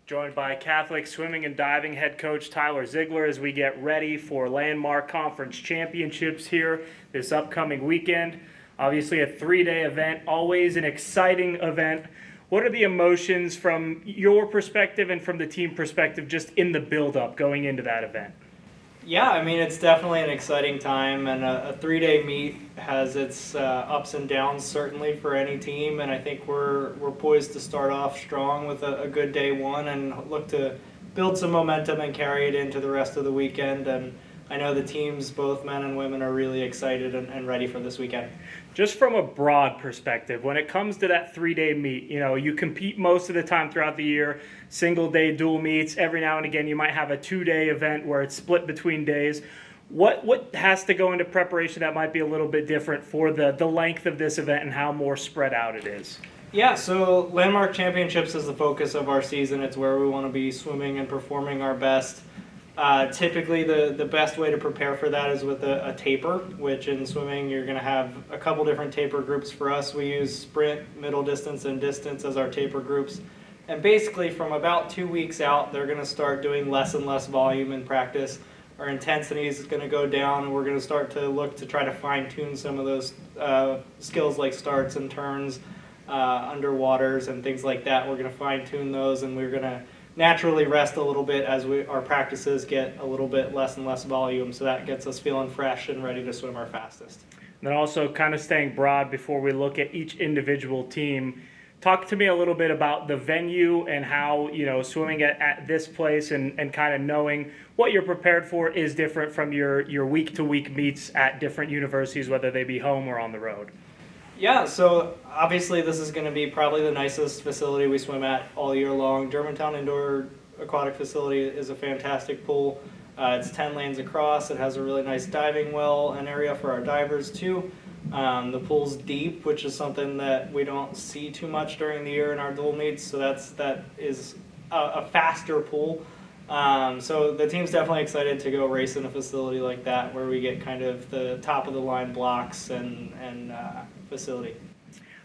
Joined by Catholic swimming and diving head coach Tyler Ziegler as we get ready for Landmark Conference Championships here this upcoming weekend. Obviously a 3-day event, always an exciting event. What are the emotions from your perspective and from the team perspective just in the build-up going into that event? Yeah, I mean, it's definitely an exciting time, and a 3-day meet has its ups and downs, certainly, for any team, and I think we're poised to start off strong with a good day one and look to build some momentum and carry it into the rest of the weekend. And I know the teams, both men and women, are really excited and ready for this weekend. Just from a broad perspective, when it comes to that 3-day meet, you compete most of the time throughout the year, single day dual meets. Every now and again, you might have a 2-day event where it's split between days. What has to go into preparation that might be a little bit different for the length of this event and how more spread out it is? Yeah, so Landmark Championships is the focus of our season. It's where we want to be swimming and performing our best. Typically, the best way to prepare for that is with a taper, which in swimming you're going to have a couple different taper groups. For us, we use sprint, middle distance, and distance as our taper groups. And basically, from about 2 weeks out, they're going to start doing less and less volume in practice. Our intensity is going to go down, and we're going to start to look to try to fine-tune some of those skills like starts and turns, underwaters, and things like that. We're going to fine-tune those, and we're going to naturally rest a little bit as our practices get a little bit less and less volume, so that gets us feeling fresh and ready to swim our fastest. And then also kind of staying broad before we look at each individual team, talk to me a little bit about the venue and how, swimming at this place and kind of knowing what you're prepared for is different from your week-to-week meets at different universities, whether they be home or on the road. Yeah, so obviously this is going to be probably the nicest facility we swim at all year long. Germantown Indoor Aquatic Facility is a fantastic pool. It's 10 lanes across. It has a really nice diving well and area for our divers too. The pool's deep, which is something that we don't see too much during the year in our dual meets, so that is a faster pool. So the team's definitely excited to go race in a facility like that where we get kind of the top of the line blocks and facility.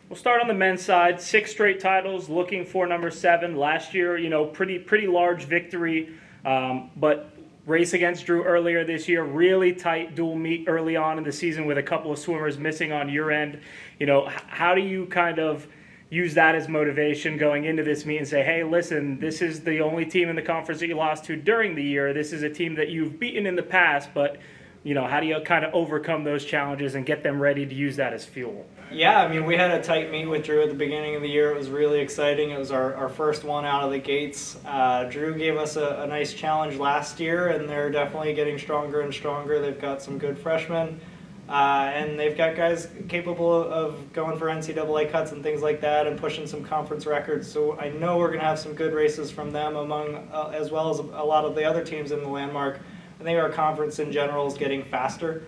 We'll start on the men's side. 6 straight titles, looking for number 7. Last year, pretty large victory, but race against Drew earlier this year, really tight dual meet early on in the season with a couple of swimmers missing on your end. How do you kind of use that as motivation going into this meet and say, hey, listen, this is the only team in the conference that you lost to during the year. This is a team that you've beaten in the past, but how do you kind of overcome those challenges and get them ready to use that as fuel? Yeah, I mean, we had a tight meet with Drew at the beginning of the year. It was really exciting. It was our first one out of the gates. Drew gave us a nice challenge last year, and they're definitely getting stronger and stronger. They've got some good freshmen, and they've got guys capable of going for NCAA cuts and things like that and pushing some conference records. So I know we're going to have some good races from them as well as a lot of the other teams in the Landmark. I think our conference in general is getting faster.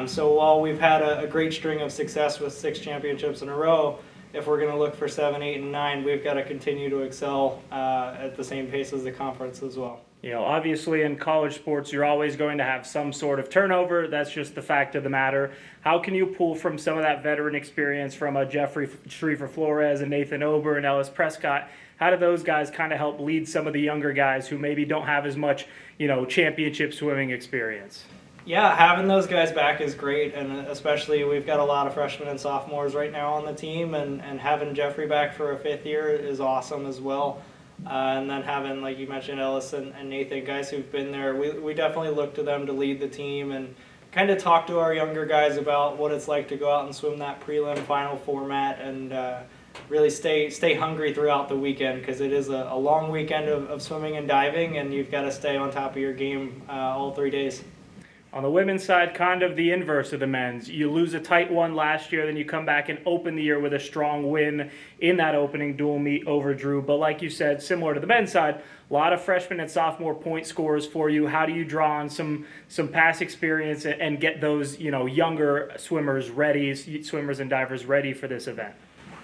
So while we've had a great string of success with 6 championships in a row, if we're going to look for 7, 8, and 9, we've got to continue to excel at the same pace as the conference as well. Obviously in college sports, you're always going to have some sort of turnover. That's just the fact of the matter. How can you pull from some of that veteran experience from a Jeffrey Schriefer-Flores and Nathan Ober and Ellis Prescott? How do those guys kind of help lead some of the younger guys who maybe don't have as much, championship swimming experience? Yeah, having those guys back is great, and especially we've got a lot of freshmen and sophomores right now on the team, and having Jeffrey back for a 5th year is awesome as well. And then having, like you mentioned, Ellis and Nathan, guys who've been there, we definitely look to them to lead the team and kind of talk to our younger guys about what it's like to go out and swim that prelim final format and really stay hungry throughout the weekend, because it is a long weekend of swimming and diving, and you've got to stay on top of your game all 3 days. On the women's side, kind of the inverse of the men's. You lose a tight one last year, then you come back and open the year with a strong win in that opening dual meet over Drew. But like you said, similar to the men's side, a lot of freshman and sophomore point scorers for you. How do you draw on some past experience and get those younger swimmers and divers ready for this event?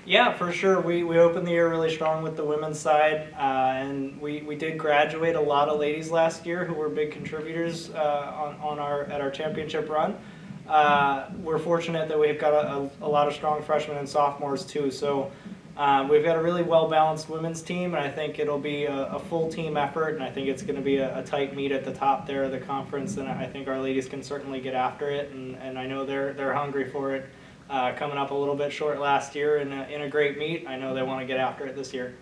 Yeah, for sure. We opened the year really strong with the women's side, and we did graduate a lot of ladies last year who were big contributors at our championship run. We're fortunate that we've got a lot of strong freshmen and sophomores too. So We've got a really well-balanced women's team, and I think it'll be a full team effort, and I think it's going to be a tight meet at the top there of the conference, and I think our ladies can certainly get after it, and I know they're hungry for it. Coming up a little bit short last year in a great meet, I know they want to get after it this year.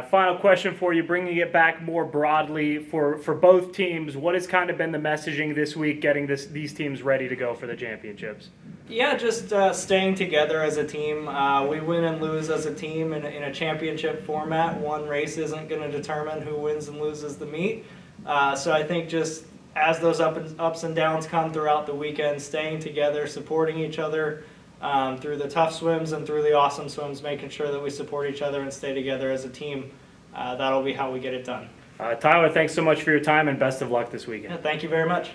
Final question for you, bringing it back more broadly for both teams. What has kind of been the messaging this week getting these teams ready to go for the championships? Yeah, just staying together as a team. We win and lose as a team in a championship format. One race isn't going to determine who wins and loses the meet. So I think just as those ups and downs come throughout the weekend, staying together, supporting each other through the tough swims and through the awesome swims, making sure that we support each other and stay together as a team. That'll be how we get it done. Tyler, thanks so much for your time and best of luck this weekend. Yeah, thank you very much.